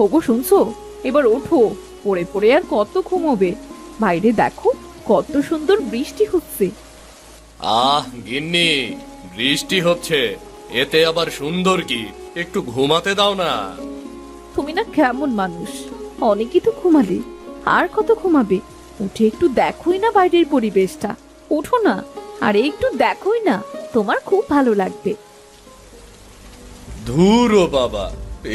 ওগো শুনছো? এবার ওঠো, পড়ে পড়ে আর কত ঘুমোবে? বাইরে দেখো কত সুন্দর বৃষ্টি হচ্ছে। গিন্নি, বৃষ্টি হচ্ছে, এতে আবার সুন্দর কি? একটু ঘুমাতে দাও না। তুমি না কেমন মানুষ, অনেকই তো ঘুমালে, আর কত ঘুমাবে? উঠে একটু দেখোই না বাইরের পরিবেশটা। ওঠো না, আরে একটু দেখোই না, তোমার খুব ভালো লাগবে। ধুর ও বাবা,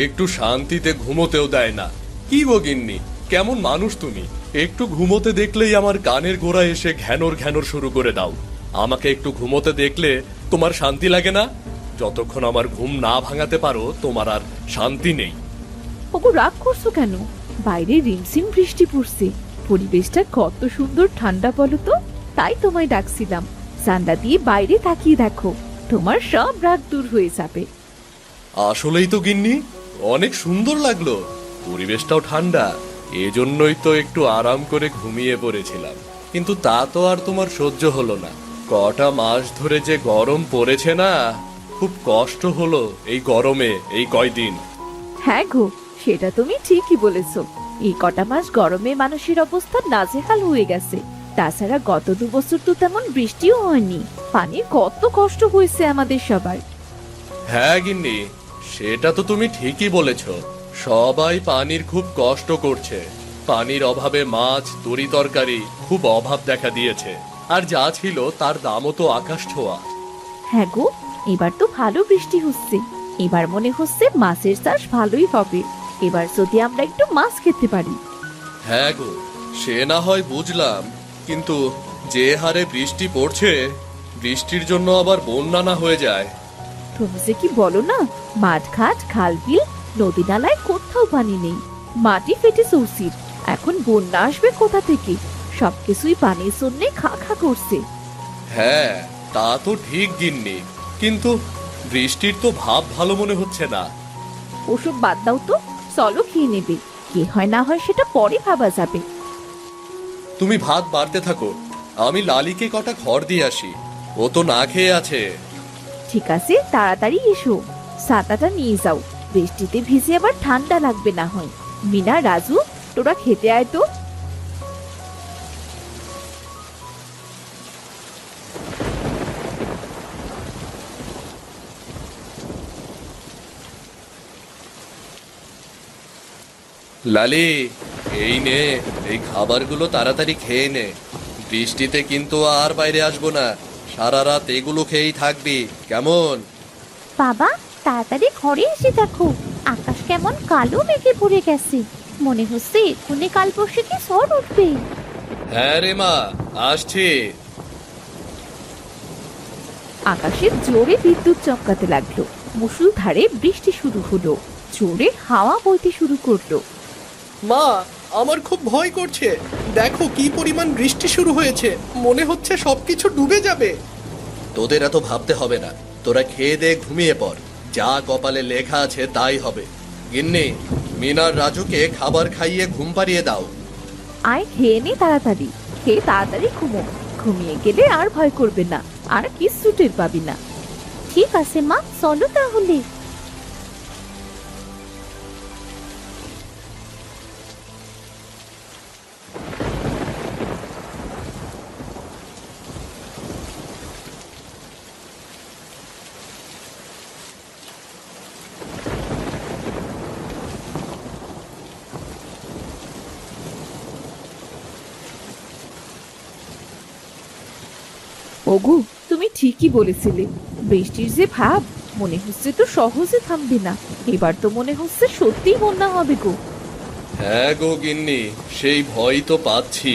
একটু শান্তিতে ঘুমোতেও দেয় না। কি গো গিন্নি, কেমন মানুষ তুমি? একটু ঘুমোতে দেখলেই আমার কানের গোড়ায় এসে ঘ্যানর ঘ্যানর শুরু করে দাও। আমাকে একটু ঘুমোতে দেখলে তোমার শান্তি লাগে না? যতক্ষণ আমার ঘুম না ভাঙাতে পারো তোমার আর শান্তি নেই। ওগো রাগ করছো কেন? বাইরে রিমঝিম বৃষ্টি পড়ছে, পরিবেশটা কত সুন্দর ঠান্ডা বলো তো। তাই তোমায় ডাকছিলাম, জানলা দিয়ে বাইরে তাকিয়ে দেখো, তোমার সব রাগ দূর হয়ে যাবে। আসলেই তো গিন্নি, অনেক সুন্দর লাগলো। পরিবেশটাও ঠান্ডা, এজন্যই তো একটু আরাম করে ঘুমিয়ে পড়েছিলাম। কিন্তু তা তো আর তোমার সহ্য হলো না। কটা মাস ধরে যে গরম পড়েছে না, খুব কষ্ট হলো এই গরমে এই কয়দিন। হ্যাঁ গো, সেটা তুমি ঠিকই বলেছো। এই কটা মাস গরমে মানুষের অবস্থা নাজেহাল হয়ে গেছে। তাছাড়া গত 2 বছর তো তেমন বৃষ্টিও হয়নি, পানির কত কষ্ট হয়েছে আমাদের সবার। হ্যাঁ গিন্নি, সেটা তো তুমি ঠিকই বলেছ। সবাই পানির খুব কষ্ট করছে। পানির অভাবে মাছ তরি তরকারি খুব অভাব দেখা দিয়েছে। আর যা ছিল তার দামও তো আকাশ ছোঁয়া। হ্যাঁ গো, এবার তো ভালো বৃষ্টি হচ্ছে। এবার মনে হচ্ছে মাছের চাষ ভালোই হবে। এবার যদি আমরা একটু মাছ খেতে পারি। হ্যাঁ গো, সে না হয় বুঝলাম, কিন্তু যে হারে বৃষ্টি পড়ছে, বৃষ্টির জন্য আবার বন্যা না হয়ে যায়। তুমি যে কি বলো না, মাঠ ঘাট খাল বিল নদী নালায় কোথাও পানি নেই, মাটি ফেটে চৌচির। এখন বন্যা আসবে কোথা থেকে? সবকিছুই পানির জন্যে খা খা করছে। হ্যাঁ, তা তো ঠিক গিন্নি, কিন্তু বৃষ্টির তো ভাব ভালো মনে হচ্ছে না। ওসব বাদ দাও তো, চলো খেয়ে নেবে। কি হয় না হয় সেটা পরে ভাবা যাবে। তুমি ভাত বাড়তে থাকো, আমি লালিকে কটা খড় দিয়ে আসি। ও তো না খেয়ে আছে। ঠিক আছে, তাড়াতাড়ি এসো। ছাতাটা নিয়ে যাও, বৃষ্টিতে ভিজে আবার ঠান্ডা লাগবে না হয়। মিনা, রাজু, তোরা খেতে আয় তো। লালি, এই নে, এই খাবারগুলো তাড়াতাড়ি খেয়ে নে। বৃষ্টিতে কিন্তু আর বাইরে আসবো না, সারা রাত এগুলো খেয়েই থাকবি, কেমন? বাবা, তাড়াতাড়ি ঘরে এসে দেখো, আকাশ কেমন কালো মেঘে পড়ে গেছে। মনে হচ্ছে এক্ষুনি কাল বৈশাখী ঝড় উঠবে। হ্যাঁ রে মা, আসছি। আকাশে জোরে বিদ্যুৎ চমকাতে লাগলো, মুষলধারে বৃষ্টি শুরু হলো, জোরে হাওয়া বইতে শুরু করলো। মা, আমার খুব ভয় করছে। দেখো কি পরিমাণ বৃষ্টি শুরু হয়েছে, মনে হচ্ছে সবকিছু ডুবে যাবে। তোদের এত ভাবতে হবে না, তোরা খেয়ে দে, ঘুমিয়ে পড়। যা কপালে লেখা আছে তাই হবে। গিন্নি, মিনার রাজুকে খাবার খাইয়ে ঘুম পাড়িয়ে দাও। আয় খেয়ে নে তাড়াতাড়ি, খেয়ে তাড়াতাড়ি ঘুমো। ঘুমিয়ে গেলে আর ভয় করবে না, আর কিচ্ছু টের পাবি না। ঠিক আছে মা, চলো তাহলে। ওগো, তুমি ঠিকই বলেছিলে। বৃষ্টির যে ভাব, মনে হচ্ছে তো সহজে থামবে না। এবার তো মনে হচ্ছে সত্যিই বন্যা হবে গো। হ্যাঁ গো গিন্নি, সেই ভয় তো পাচ্ছি।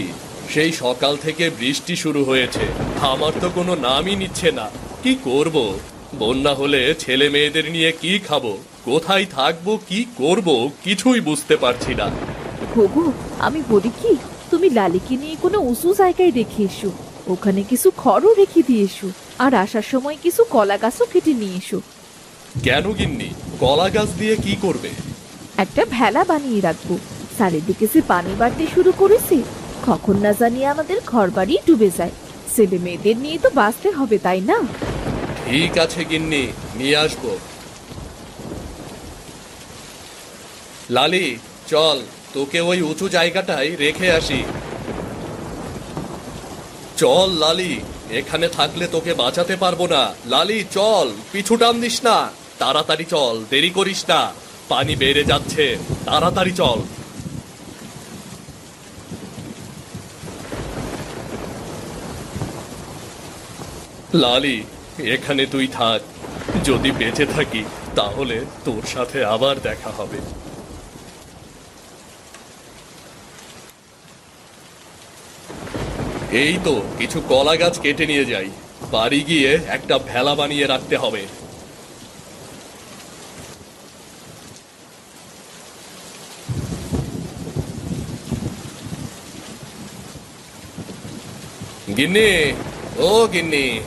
সেই সকাল থেকে বৃষ্টি শুরু হয়েছে, আমার তো কোনো নামই নিচ্ছে না। কি করব? বন্যা হলে ছেলে মেয়েদের নিয়ে কি খাবো, কোথায় থাকবো, কি করব, কিছুই বুঝতে পারছি না। ওগো, আমি বলি কি, তুমি লালিকে নিয়ে কোনো উঁচু জায়গায় রেখে এসো। ওখানে কিছু খড়ও রেখে দিয়ে এসো, আর আসার সময় কিছু কলা গাছও কেটে নিয়ে এসো। কেন গিন্নি, কলা গাছ দিয়ে কি করবে? একটা ভেলা বানিয়ে রাখবো। চারিদিকে যে পানি বাড়তে শুরু করেছে, কখন না জানি আমাদের ঘরবাড়ি ডুবে যায়। ছেলে মেয়েদের নিয়ে তো বাঁচতে হবে, তাই না? ঠিক আছে গিন্নি, নিয়ে আসবো। লালি, চল, তোকে ওই উঁচু জায়গাটায় রেখে আসি। চল লালি, এখানে থাকলে তোকে বাঁচাতে পারবো না। লালি চল, পিছু টান দিস না, তাড়াতাড়ি চল, দেরি করিস না, পানি বেড়ে যাচ্ছে, তাড়াতাড়ি চল। লালি, এখানে তুই থাক, যদি বেঁচে থাকি তাহলে তোর সাথে আবার দেখা হবে। এই তো কিছু কলা গাছ কেটে নিয়ে যাই, বাড়ি গিয়ে একটা ভেলা বানিয়ে রাখতে হবে। গিন্নি, ও গিন্নি,